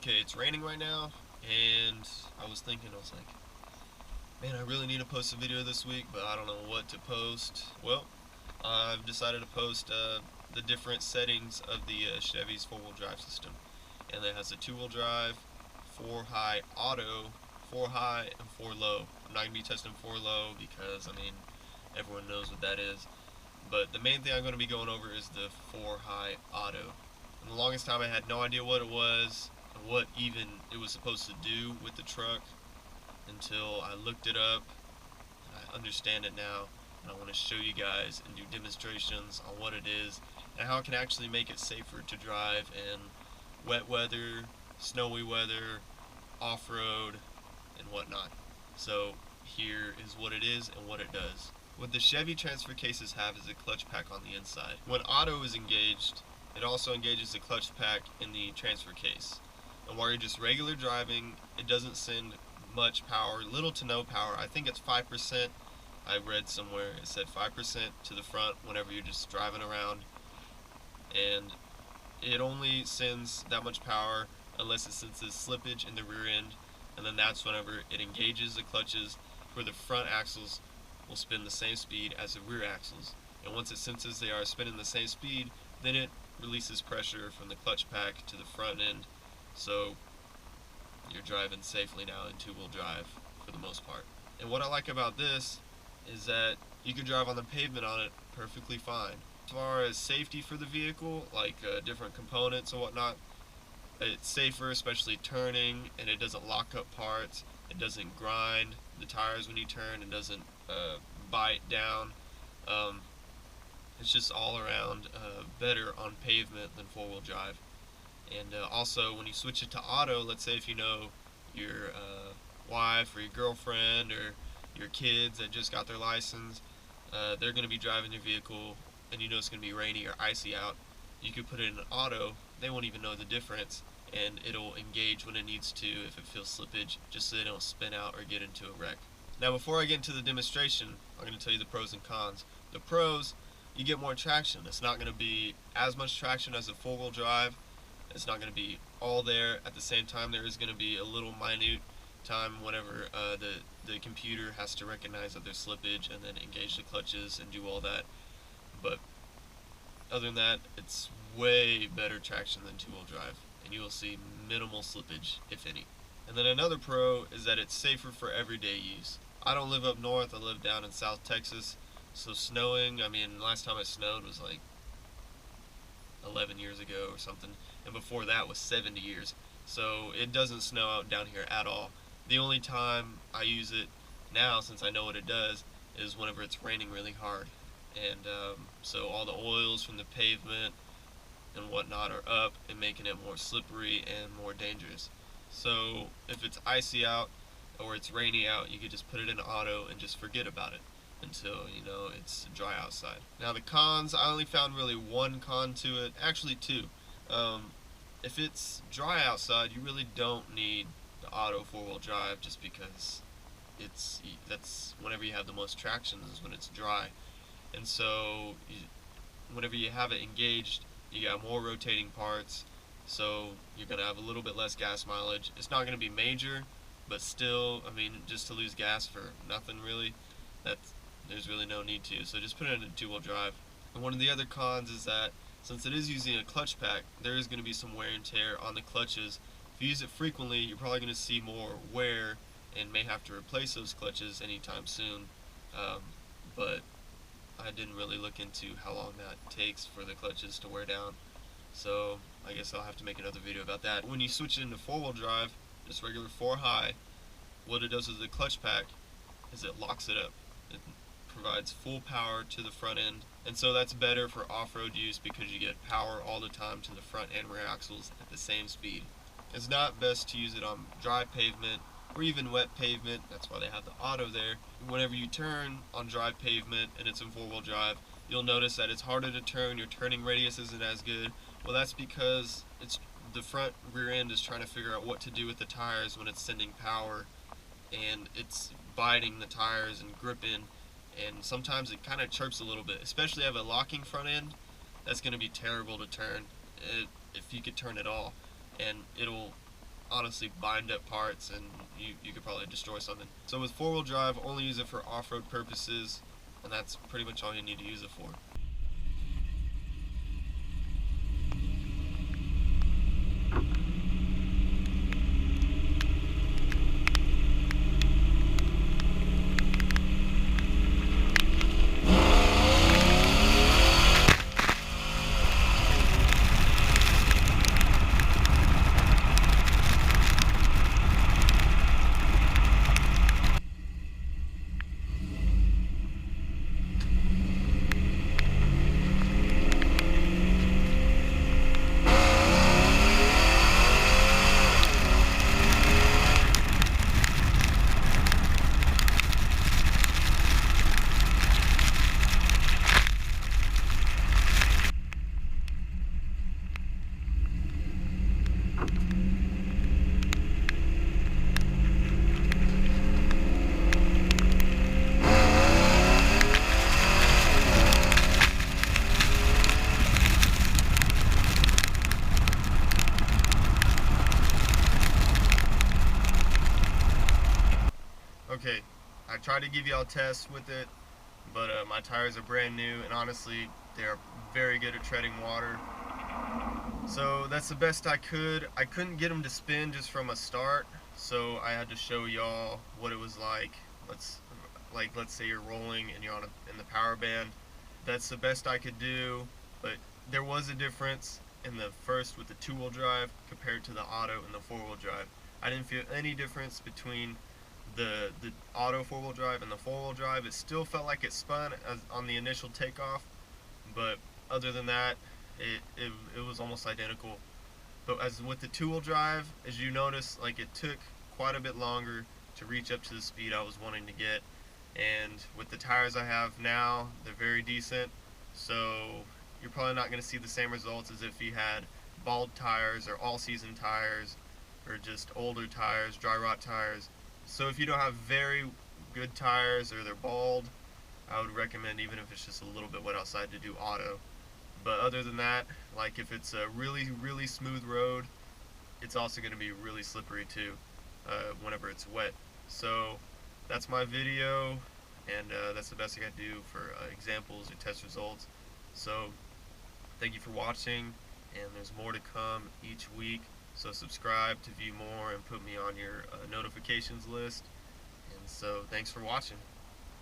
Okay, it's raining right now, and I was like, man, I really need to post a video this week, but I don't know what to post. Well, I've decided to post the different settings of the Chevy's four-wheel drive system. And it has a two-wheel drive, 4 high auto, 4 high, and 4 low. I'm not going to be testing 4 low because, I mean, everyone knows what that is. But the main thing I'm going to be going over is the 4 high auto. And the longest time I had no idea what it was and what even it was supposed to do with the truck until I looked it up and I understand it now. And I want to show you guys and do demonstrations on what it is and how it can actually make it safer to drive in wet weather, snowy weather, off-road, and whatnot. So here is what it is and what it does. What the Chevy transfer cases have is a clutch pack on the inside. When auto is engaged, it also engages the clutch pack in the transfer case. And while you're just regular driving, it doesn't send much power, little to no power. I think it's 5%. I read somewhere it said 5% to the front whenever you're just driving around. And it only sends that much power unless it senses slippage in the rear end, and then that's whenever it engages the clutches where the front axles will spin the same speed as the rear axles. And once it senses they are spinning the same speed, then it releases pressure from the clutch pack to the front end, so you're driving safely now in two-wheel drive for the most part. And what I like about this is that you can drive on the pavement on it perfectly fine. As far as safety for the vehicle, like different components and whatnot, it's safer, especially turning, and it doesn't lock up parts. It doesn't grind the tires when you turn. It doesn't bite down. Um, it's just all around better on pavement than four-wheel drive. And also, when you switch it to auto, let's say if you know your wife or your girlfriend or your kids that just got their license, they're going to be driving your vehicle and you know it's going to be rainy or icy out, you could put it in auto. They won't even know the difference, and it'll engage when it needs to if it feels slippage, just so they don't spin out or get into a wreck. Now, before I get into the demonstration, I'm going to tell you the pros and cons. The pros, you get more traction. It's not going to be as much traction as a four-wheel drive. It's not going to be all there at the same time. There is going to be a little minute time whenever the computer has to recognize that there's slippage and then engage the clutches and do all that. But other than that, it's way better traction than two-wheel drive, and you will see minimal slippage, if any. And then another pro is that it's safer for everyday use. I don't live up north, I live down in South Texas, so snowing, I mean, last time it snowed was like 11 years ago or something, and before that was 70 years. So it doesn't snow out down here at all. The only time I use it now, since I know what it does, is whenever it's raining really hard. And so all the oils from the pavement and whatnot are up and making it more slippery and more dangerous. So if it's icy out or it's rainy out, you could just put it in auto and just forget about it until it's dry outside. Now the cons, I only found really one con to it, actually two. If it's dry outside, you really don't need the auto four-wheel drive, just because that's whenever you have the most traction is when it's dry. And so whenever you have it engaged, you got more rotating parts, so you're going to have a little bit less gas mileage. It's not going to be major, but still, I mean, just to lose gas for nothing really, there's really no need to. So just put it in a two-wheel drive. And one of the other cons is that since it is using a clutch pack, there is going to be some wear and tear on the clutches. If you use it frequently, you're probably going to see more wear and may have to replace those clutches anytime soon. But I didn't really look into how long that takes for the clutches to wear down, so I guess I'll have to make another video about that. When you switch it into four-wheel drive, just regular 4 high, what it does with the clutch pack is it locks it up. It provides full power to the front end, and so that's better for off-road use because you get power all the time to the front and rear axles at the same speed. It's not best to use it on dry pavement or even wet pavement. That's why they have the auto there. Whenever you turn on dry pavement and it's in four-wheel drive, you'll notice that it's harder to turn. Your turning radius isn't as good. Well, that's because the front rear end is trying to figure out what to do with the tires when it's sending power, and it's biting the tires and gripping, and sometimes it kind of chirps a little bit. Especially if you have a locking front end, that's going to be terrible to turn if you could turn at all, and it'll honestly bind up parts and you could probably destroy something. So with four-wheel drive, only use it for off-road purposes, and that's pretty much all you need to use it for. Okay, I tried to give y'all tests with it, but my tires are brand new, and honestly, they are very good at treading water. So that's the best I could. I couldn't get them to spin just from a start, so I had to show y'all what it was like. Let's say you're rolling and you're in the power band. That's the best I could do, but there was a difference in the first with the two-wheel drive compared to the auto and the four-wheel drive. I didn't feel any difference between the auto four-wheel drive and the four-wheel drive. It still felt like it spun on the initial takeoff, but other than that, it was almost identical. But as with the two-wheel drive, as you notice, like it took quite a bit longer to reach up to the speed I was wanting to get. And with the tires I have now, they're very decent. So you're probably not going to see the same results as if you had bald tires or all-season tires or just older tires, dry rot tires. So if you don't have very good tires or they're bald, I would recommend, even if it's just a little bit wet outside, to do auto. But other than that, like if it's a really, really smooth road, it's also going to be really slippery too whenever it's wet. So that's my video, and that's the best I got to do for examples or test results. So thank you for watching, and there's more to come each week. So subscribe to view more and put me on your notifications list. And so thanks for watching.